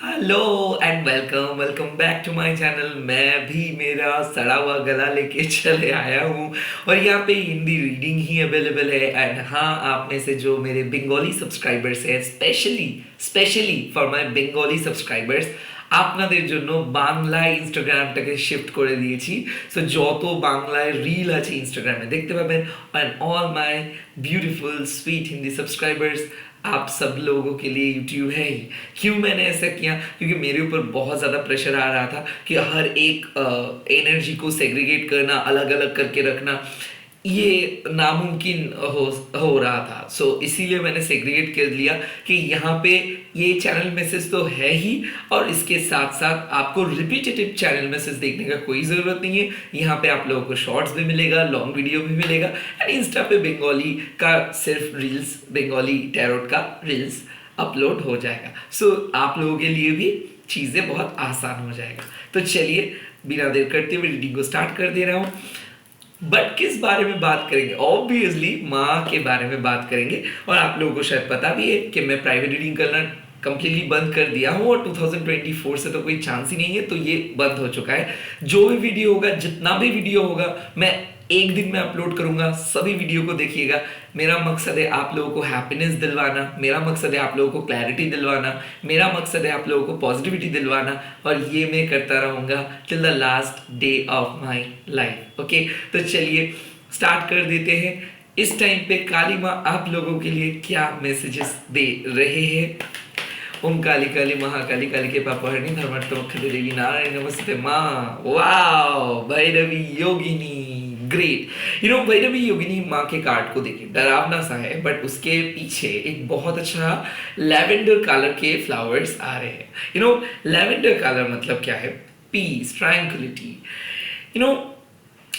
Hello and welcome welcome back to my channel. मैं भी मेरा सड़ा हुआ गला लेके चले आया हूँ और यहाँ पे हिंदी रीडिंग ही अवेलेबल है। एंड हाँ, आप में से जो मेरे बंगाली सब्सक्राइबर्स हैं, specially specially for my Bengali subscribers, আপনাদের জন্য বাংলায় ইনস্টাগ্রামটাকে শিফট করে দিয়েছি। সো যত বাংলায় রিল আছে ইনস্টাগ্রামে দেখতে পাবেন। And all my beautiful sweet Hindi subscribers, आप सब लोगों के लिए यूट्यूब है ही। क्यों मैंने ऐसा किया? क्योंकि मेरे ऊपर बहुत ज़्यादा प्रेशर आ रहा था कि हर एक एनर्जी को सेग्रीगेट करना, अलग अलग करके रखना, ये नामुमकिन हो रहा था। सो इसीलिए मैंने सेग्रीगेट कर लिया कि यहाँ पे ये चैनल मैसेज तो है ही, और इसके साथ साथ आपको रिपीटेटिव चैनल मैसेज देखने का कोई ज़रूरत नहीं है। यहाँ पे आप लोगों को शॉर्ट्स भी मिलेगा, लॉन्ग वीडियो भी मिलेगा, एंड इंस्टा पे बंगाली का सिर्फ रील्स, बंगाली टैरोट का रील्स अपलोड हो जाएगा। सो आप लोगों के लिए भी चीज़ें बहुत आसान हो जाएगा। तो चलिए बिना देर करते हुए रीडिंग को स्टार्ट कर दे रहा हूँ। बट किस बारे में बात करेंगे? ऑब्वियसली माँ के बारे में बात करेंगे। और आप लोगों को शायद पता भी है कि मैं प्राइवेट रीडिंग करना कंप्लीटली बंद कर दिया हूँ और 2024 से तो कोई चांस ही नहीं है, तो ये बंद हो चुका है। जो भी वीडियो होगा, जितना भी वीडियो होगा, मैं एक दिन में अपलोड करूंगा। सभी वीडियो को देखिएगा। मेरा मकसद है आप लोगों को हैप्पीनेस दिलवाना, मेरा मकसद है आप लोगों को क्लैरिटी दिलवाना, मेरा मकसद है आप लोगों को पॉजिटिविटी दिलवाना, और ये मैं करता रहूँगा till the last day of my life. Okay, तो चलिए स्टार्ट कर देते हैं। इस टाइम पे काली माँ आप लोगों के लिए क्या मैसेजेस दे रहे हैं? ओम काली काली महाकाली काली के पापहरणी धर्मार्थमोक्ष देवी नारायण नमस्ते माँ। वाओ, भैरवी योगिनी, ग्रेट। भैरवी योगिनी माँ के कार्ड को देखिए, डरावना सा है, बट उसके पीछे एक बहुत अच्छा लैवेंडर कलर के फ्लावर्स आ रहे हैं। लैवेंडर कलर मतलब क्या है? Piece, tranquillity.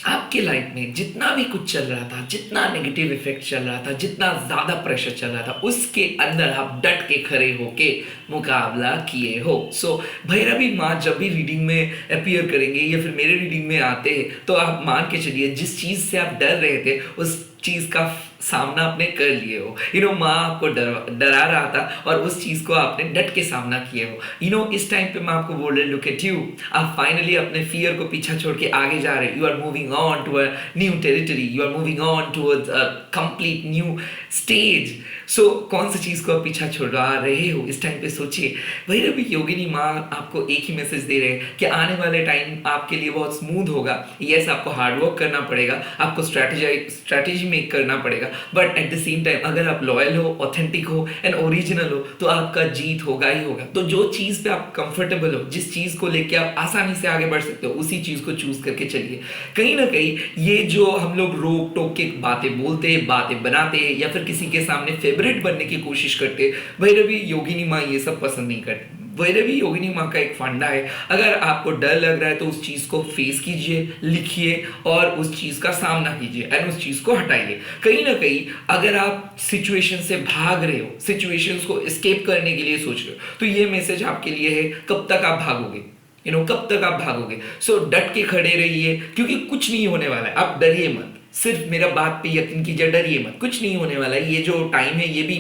आपके लाइफ में जितना भी कुछ चल रहा था, जितना नेगेटिव इफेक्ट चल रहा था, जितना ज़्यादा प्रेशर चल रहा था, उसके अंदर आप डट के खड़े होके मुकाबला किए हो। सो भैरवी माँ जब भी रीडिंग में अपीयर करेंगे या फिर मेरे रीडिंग में आते हैं, तो आप मान के चलिए जिस चीज़ से आप डर रहे थे उस चीज़ का सामना आपने कर लिए हो। माँ आपको डरा रहा था और उस चीज़ को आपने डट के सामना किए हो। इस टाइम पे मैं आपको बोल रही, लुक एट यू, आप फाइनली अपने फियर को पीछा छोड़ के आगे जा रहे हो। You are moving on to a new territory, you are moving on towards a complete new stage. So कौन सी चीज़ को आप पीछा छोड़ा रहे हो? इस टाइम पे सोचिए। भैरवी योगिनी माँ आपको एक ही मैसेज दे रहे हैं कि आने वाले टाइम आपके लिए बहुत स्मूथ होगा। यस, आपको हार्डवर्क करना पड़ेगा, आपको स्ट्रैटेजी मेक करना पड़ेगा, but at the same time अगर आप लॉयल हो, ऑथेंटिक हो एंड ओरिजिनल हो, तो आपका जीत होगा ही होगा। तो जो चीज़ पे आप कंफर्टेबल हो, जिस चीज़ को लेके आप आसानी से आगे बढ़ सकते हो, उसी चीज़ को चूज करके चलिए। कहीं ना कहीं ये जो हम लोग रोक टोक के बातें बोलते, बातें बनाते, या फिर किसी के सामने फेवरेट बनने की कोशिश करते, भैरवी योगिनी माँ ये सब पसंद नहीं करती। भैरवी योगिनी माँ का एक फंडा है, अगर आपको डर लग रहा है तो उस चीज़ को फेस कीजिए, लिखिए और उस चीज़ का सामना कीजिए एंड उस चीज़ को हटाइए। कहीं ना कहीं अगर आप सिचुएशन से भाग रहे हो, सिचुएशंस को एस्केप करने के लिए सोच रहे हो, तो ये मैसेज आपके लिए है। कब तक आप भागोगे? कब तक आप भागोगे? सो डट के खड़े रहिए, क्योंकि कुछ नहीं होने वाला है। आप डरिए मत, सिर्फ मेरा बात पे यकीन कीजिए, डरिए मत, कुछ नहीं होने वाला है। ये जो टाइम है ये भी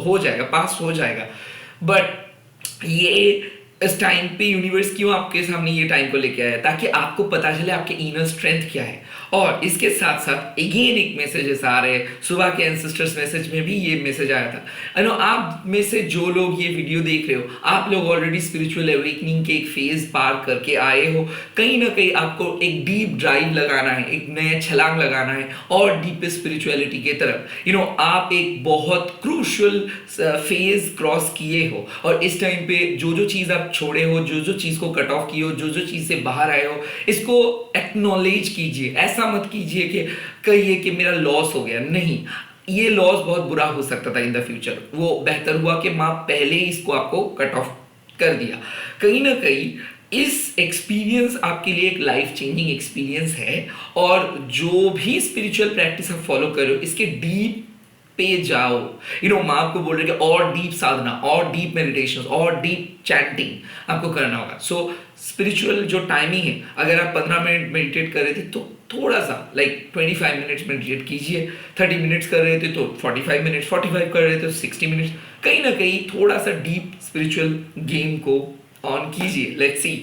हो जाएगा, पास हो जाएगा। बट ये इस टाइम पे यूनिवर्स क्यों आपके सामने ये टाइम को लेके आया? ताकि आपको पता चले आपके इनर स्ट्रेंथ क्या है। और इसके साथ साथ अगेन एक मैसेजेस आ रहे हैं। सुबह के एंसेस्टर्स मैसेज में भी ये मैसेज आया था। आप में से जो लोग ये वीडियो देख रहे हो, आप लोग ऑलरेडी स्पिरिचुअल अवेकनिंग के एक फेज पार करके आए हो। कहीं ना कहीं आपको एक डीप ड्राइव लगाना है, एक नया छलांग लगाना है और डीप स्पिरिचुअलिटी के तरफ। आप एक बहुत क्रूशियल फेज क्रॉस किए हो, और इस टाइम पे जो चीज़ आप छोड़े हो, जो चीज़ को कट ऑफ किए हो, जो चीज़ से बाहर आए हो, इसको एक्नॉलेज कीजिए। ऐसा मत कीजिए कि कहिए कि मेरा लॉस हो गया। नहीं, ये लॉस बहुत बुरा हो सकता था इन द फ्यूचर। वो बेहतर हुआ कि माँ पहले ही इसको आपको कट ऑफ कर दिया। कहीं ना कहीं इस एक्सपीरियंस आपके लिए एक लाइफ चेंजिंग एक्सपीरियंस है, और जो भी स्पिरिचुअल प्रैक्टिस आप फॉलो कर रहे हो, इसके डीप पे जाओ। माँ आपको बोल रहे कि और डीप साधना, और डीप मेडिटेशन, और डीप चैंटिंग आपको करना होगा। सो स्पिरिचुअल जो टाइमिंग है, अगर आप 15 मिनट मेडिटेट कर रहे थे तो थोड़ा सा 25 मिनट्स मेडिटेट कीजिए। 30 मिनट्स कर रहे थे तो 45 मिनट्स, 45 कर रहे थे तो 60 मिनट्स। कहीं ना कहीं थोड़ा सा डीप स्पिरिचुअल गेम को ऑन कीजिए, लेट्स सी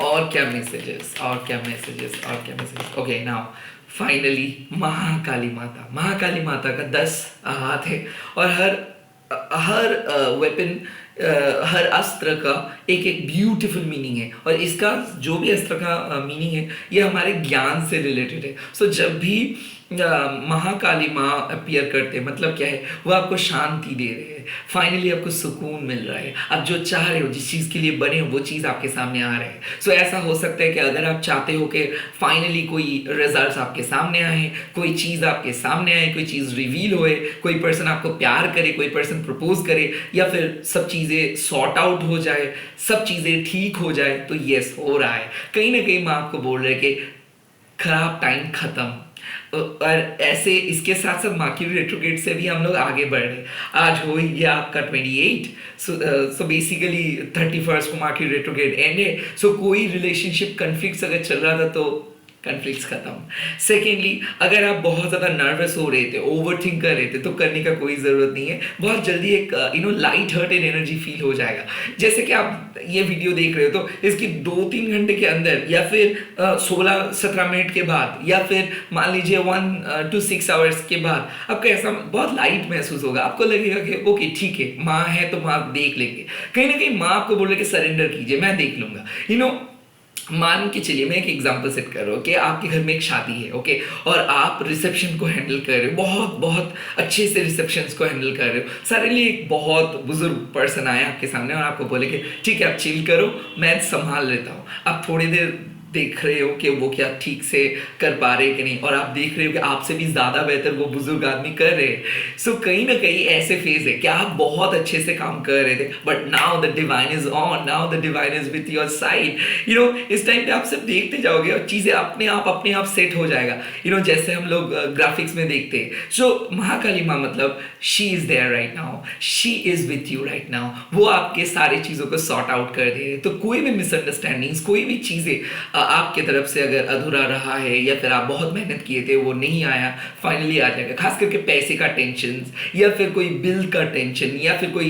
और क्या मैसेजेस, और क्या मैसेजेस, और क्या messages. Okay now finally Mahakali माता का 10 हाथ है, और हर वेपन, हर अस्त्र का एक एक ब्यूटीफुल मीनिंग है, और इसका जो भी अस्त्र का मीनिंग है ये हमारे ज्ञान से रिलेटेड है। सो जब भी महाकाली माँ अपीयर करते हैं, मतलब क्या है, वो आपको शांति दे रहे हैं, फाइनली आपको सुकून मिल रहा है, आप जो चाह रहे हो, जिस चीज़ के लिए बने हो, वो चीज़ आपके सामने आ रहे हैं। सो ऐसा हो सकता है कि अगर आप चाहते हो कि फाइनली कोई रिजल्ट्स आपके सामने आए, कोई चीज़ आपके सामने आए, कोई चीज़ रिवील होए, कोई पर्सन आपको प्यार करे, कोई पर्सन प्रपोज करे, या फिर सब चीज़ें सॉर्ट आउट हो जाए, सब चीज़ें ठीक हो जाए, तो यस हो रहा है। कहीं ना कहीं माँ आपको बोल रहे हैं कि खराब टाइम खत्म। और ऐसे इसके साथ साथ मर्क्यूरी रेट्रोग्रेड से भी हम लोग आगे बढ़ रहे हैं। आज हो ही गया आपका 28, सो बेसिकली 31 को मर्क्यूरी रेट्रोग्रेड एंड है। सो कोई रिलेशनशिप कन्फ्लिक्ट्स अगर चल रहा था तो कन्फ्लिक्ट्स खत्म। सेकेंडली, अगर आप बहुत ज़्यादा नर्वस हो रहे थे, ओवर थिंक कर रहे थे, तो करने का कोई ज़रूरत नहीं है। बहुत जल्दी एक लाइट हार्टेड एनर्जी फील हो जाएगा। जैसे कि आप ये वीडियो देख रहे हो तो इसकी 2-3 घंटे के अंदर, या फिर 16-17 मिनट के बाद, या फिर मान लीजिए 1 to 6 आवर्स के बाद आपको ऐसा बहुत लाइट महसूस होगा। आपको लगेगा कि ओके ठीक है, माँ है तो माँ देख लेंगे। कहीं ना कहीं माँ आपको बोल रहे कि सरेंडर कीजिए, मैं देख लूंगा। मान के चलिए, मैं एक एग्जांपल सेट कर रहा हूँ कि आपके घर में एक शादी है, ओके, और आप रिसेप्शन को हैंडल कर रहे हो, बहुत बहुत अच्छे से रिसेप्शंस को हैंडल कर रहे हो। सडनली एक बहुत बुजुर्ग पर्सन आया आपके सामने और आपको बोले कि ठीक है आप चिल करो, मैं संभाल लेता हूँ। आप थोड़ी देर देख रहे हो कि वो क्या ठीक से कर पा रहे कि नहीं, और आप देख रहे हो कि आपसे भी ज़्यादा बेहतर वो बुजुर्ग आदमी कर रहे हैं। सो कहीं ना कहीं ऐसे फेज है कि आप बहुत अच्छे से काम कर रहे थे, but now the divine is on, now the divine is with your side. इस टाइम पे आप सिर्फ देखते जाओगे और चीज़ें अपने आप सेट हो जाएगा। जैसे हम लोग ग्राफिक्स में देखते हैं। सो महाकाली माँ मतलब she is there right now, she is with you right now. वो आपके सारी चीज़ों को सॉर्ट आउट कर दे रहे। तो कोई भी मिसअंडरस्टैंडिंग्स, कोई भी चीज़ें आपके तरफ से अगर अधूरा रहा है, या फिर आप बहुत मेहनत किए थे वो नहीं आया, फाइनली आ जाएगा। खास करके पैसे का टेंशन, या फिर कोई बिल का टेंशन, या फिर कोई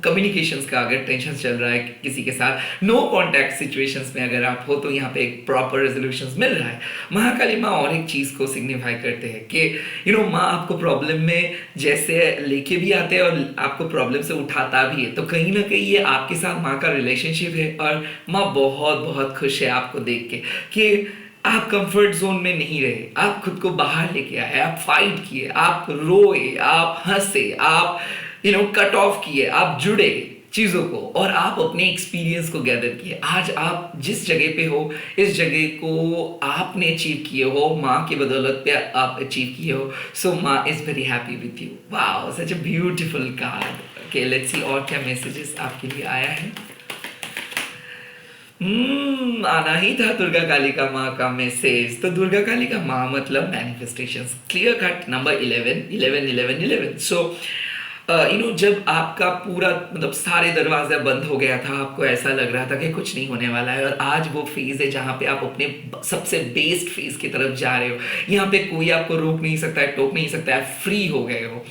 कम्युनिकेशंस का अगर टेंशन चल रहा है किसी के साथ, नो कॉन्टैक्ट सिचुएशंस में अगर आप हो, तो यहाँ पे एक प्रॉपर रेजोल्यूशन मिल रहा है। महाकाली माँ और एक चीज़ को सिग्निफाई करते हैं कि माँ आपको प्रॉब्लम में जैसे लेके भी आते हैं और आपको प्रॉब्लम से उठाता भी है। तो कहीं ना कहीं ये आपके साथ माँ का रिलेशनशिप है, और माँ बहुत बहुत खुश है आपको देख के कि आप कंफर्ट जोन में नहीं रहे, आप खुद को बाहर लेके आए, आप फाइट किए, आप रोए, आप हंसे, आप कट ऑफ किए, आप जुड़े चीज़ों को, और आप अपने एक्सपीरियंस को गैदर किए। आज आप जिस जगह पे हो, इस जगह को आपने अचीव किए हो, माँ की बदौलत पे आप अचीव किए हो। सो माँ is very happy with you. Wow, such a beautiful card. Okay, let's see और क्या मैसेजेस आपके लिए आया है। आना ही था दुर्गा काली का माँ का मैसेज। तो दुर्गा काली का माँ मतलब मैनिफेस्टेशंस, क्लियर कट। नंबर 11 सो जब आपका पूरा मतलब सारे दरवाजा बंद हो गया था, आपको ऐसा लग रहा था कि कुछ नहीं होने वाला है, और आज वो फेज है जहाँ पे आप अपने सबसे बेस्ट फेज की तरफ जा रहे हो। यहाँ पे कोई आपको रोक नहीं सकता है, टोक नहीं सकता है, फ्री हो गए हो।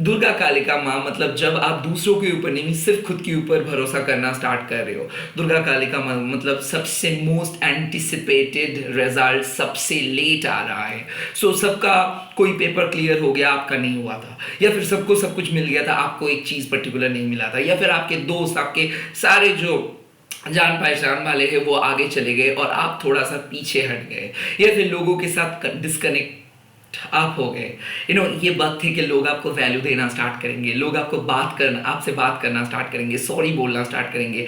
दुर्गा काली का माँ मतलब जब आप दूसरों के ऊपर नहीं, सिर्फ खुद के ऊपर भरोसा करना स्टार्ट कर रहे हो। दुर्गा काली का मतलब सबसे मोस्ट एंटिसिपेटेड रिजल्ट सबसे लेट आ रहा है। सो सबका कोई पेपर क्लियर हो गया, आपका नहीं हुआ था, या फिर सबको सब कुछ मिल गया था, आपको एक चीज पर्टिकुलर नहीं मिला था, या फिर आपके दोस्त, आपके सारे जो जान पहचान वाले हैं वो आगे चले गए और आप थोड़ा सा पीछे हट गए, या फिर लोगों के साथ डिस्कनेक्ट आप हो गए। ये बात थी कि लोग आपको वैल्यू देना स्टार्ट करेंगे, लोग आपसे बात करना स्टार्ट करेंगे, सॉरी बोलना स्टार्ट करेंगे।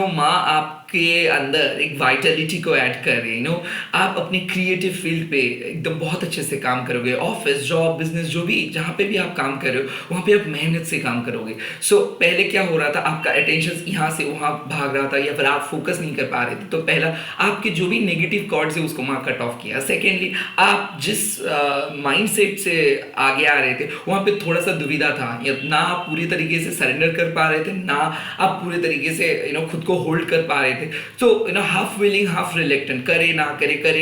माँ आपके अंदर एक वाइटलिटी को ऐड कर रहे हैं। आप अपनी क्रिएटिव फील्ड पे एकदम बहुत अच्छे से काम करोगे। ऑफिस, जॉब, बिजनेस, जो भी जहाँ पे भी आप काम कर रहे हो वहाँ पे आप मेहनत से काम करोगे। सो पहले क्या हो रहा था, आपका अटेंशन यहाँ से वहाँ भाग रहा था, या फिर आप फोकस नहीं कर पा रहे थे। तो पहला आपके जो भी नेगेटिव कॉर्ड्स है उसको वहाँ कट ऑफ किया। सेकेंडली, आप जिस माइंडसेट से आगे आ रहे थे वहाँ पे थोड़ा सा दुविधा था, या ना आप पूरी तरीके से सरेंडर कर पा रहे थे, ना आप पूरे तरीके से खुद को होल्ड कर पा रहे थे। थे, तो हाफ विलिंग हाफ रिलेक्टेंट, करे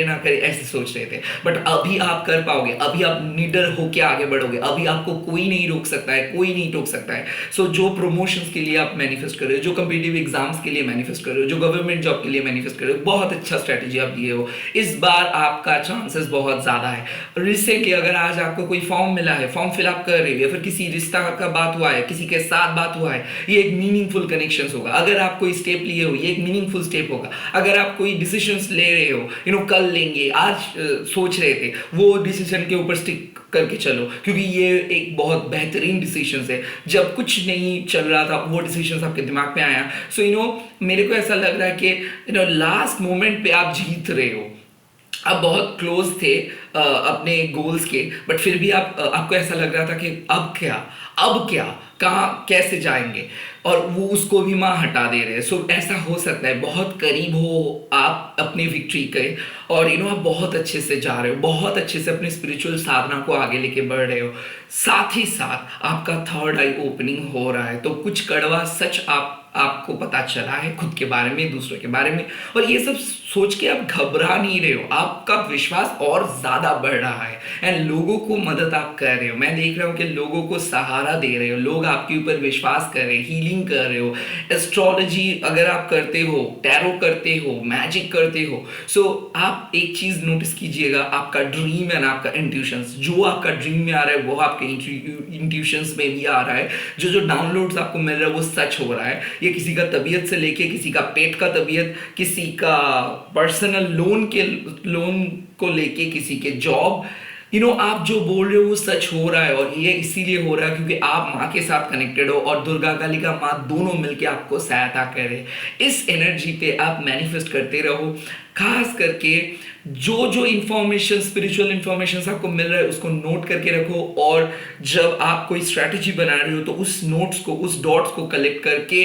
ना करे ऐसे सोच रहे थे। बट अभी आप कर पाओगे, अभी आप निडर होके आगे बढ़ोगे, अभी आपको कोई नहीं रोक सकता है, कोई नहीं टोक सकता है। सो जो प्रमोशंस के लिए आप मैनिफेस्ट कर रहे हो, जो कम्पिटिटिव एग्जाम्स के लिए मैनिफेस्ट कर रहे हो, जो गवर्नमेंट जॉब के लिए मैनिफेस्ट कर रहे हो, बहुत अच्छा स्ट्रेटेजी आप लिए हो। इस बार आपका चांसेस बहुत ज्यादा है। रिसेंटली अगर आज आपको कोई फॉर्म मिला है, फॉर्म फिलअप कर रहे हो, या फिर किसी रिश्ता का बात हुआ है, किसी के साथ बात हुआ है, ये एक मीनिंगफुल कनेक्शन होगा। अगर आप कोई स्टेप लिए हो, ये एक मीनिंगफुल स्टेप होगा। अगर आप कोई डिसीजंस ले रहे हो, कल लेंगे, आज सोच रहे थे, वो डिसीजन के ऊपर स्टिक करके चलो, क्योंकि ये एक बहुत बेहतरीन डिसीजन है। जब कुछ नहीं चल रहा था, वो डिसीजन आपके दिमाग में आया। सो मेरे को ऐसा लग रहा है कि लास्ट मोमेंट पे आप जीत रहे हो। आप बहुत क्लोज थे अपने गोल्स के, बट फिर भी आपको ऐसा लग रहा था कि अब क्या कहाँ कैसे जाएंगे, और वो उसको भी माँ हटा दे रहे हैं। सो ऐसा हो सकता है बहुत करीब हो आप अपने विक्ट्री के, और आप बहुत अच्छे से जा रहे हो, बहुत अच्छे से अपनी स्पिरिचुअल साधना को आगे लेके बढ़ रहे हो। साथ ही साथ आपका थर्ड आई ओपनिंग हो रहा है, तो कुछ कड़वा सच आपको पता चला है खुद के बारे में, दूसरों के बारे में, और ये सब सोच के आप घबरा नहीं रहे हो। आपका विश्वास और ज्यादा बढ़ रहा है, एंड लोगों को मदद आप कर रहे हो। मैं देख रहा हूँ कि लोगों को सहारा दे रहे हो, लोग आपके ऊपर विश्वास कर रहे हैं, हीलिंग कर रहे हो। एस्ट्रोलॉजी अगर आप करते हो, टैरो करते हो, मैजिक करते हो, सो आप एक चीज नोटिस कीजिएगा, आपका ड्रीम एंड आपका इंट्यूशंस, जो आपका ड्रीम में आ रहा है वो आपके इंट्यूशंस में भी आ रहा है। जो डाउनलोड्स आपको मिल रहा है वो सच हो रहा है। ये किसी का तबीयत से लेके, किसी का पेट का तबीयत, किसी का पर्सनल लोन को लेके, किसी के जॉब, आप जो बोल रहे हो वो सच हो रहा है। और ये इसीलिए हो रहा है क्योंकि आप माँ के साथ कनेक्टेड हो, और दुर्गा कालिका माँ दोनों मिलके आपको सहायता करे। इस एनर्जी पे आप मैनिफेस्ट करते रहो। खास करके जो इंफॉर्मेशन, स्पिरिचुअल इंफॉर्मेशन आपको मिल रहा है, उसको नोट करके रखो, और जब आप कोई स्ट्रैटेजी बना रहे हो तो उस नोट्स को, उस डॉट्स को कलेक्ट करके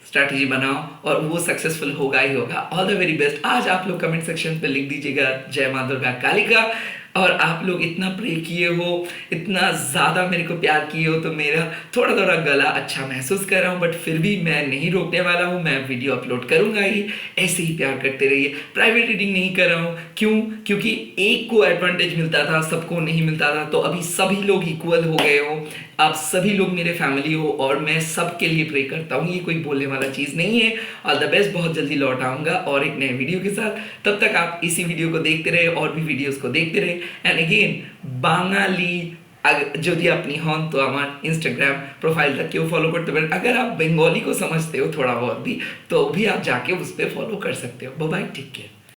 स्ट्रैटेजी बनाओ, और वो सक्सेसफुल होगा ही होगा। All the very best. आज आप लोग कमेंट सेक्शन पे लिख दीजिएगा जय मां दुर्गा कालिका। और आप लोग इतना प्रे किए हो, इतना ज़्यादा मेरे को प्यार किए हो, तो मेरा थोड़ा गला अच्छा महसूस कर रहा हूँ, बट फिर भी मैं नहीं रोकने वाला हूँ। मैं वीडियो अपलोड करूँगा ही, ऐसे ही प्यार करते रहिए। प्राइवेट रीडिंग नहीं कर रहा हूँ, क्यों? क्योंकि एक को एडवांटेज मिलता था, सबको नहीं मिलता था, तो अभी सभी लोग इक्वल हो गए हो। आप सभी लोग मेरे फैमिली हो, और मैं सबके लिए प्रे करता हूँ। ये कोई बोलने वाला चीज़ नहीं है। All the best. बहुत जल्दी लौट आऊँगा और एक नए वीडियो के साथ। तब तक आप इसी वीडियो को देखते रहे, और भी वीडियोस को देखते रहे। एंड अगेन, বাঙালি যদি আপনি হন তো আমার इंस्टाग्राम प्रोफाइलটা क्यों फॉलो करते पारें। अगर आप बंगाली को समझते हो थोड़ा बहुत भी, तो भी आप जाके उस पर फॉलो कर सकते हो। Bye bye, take care.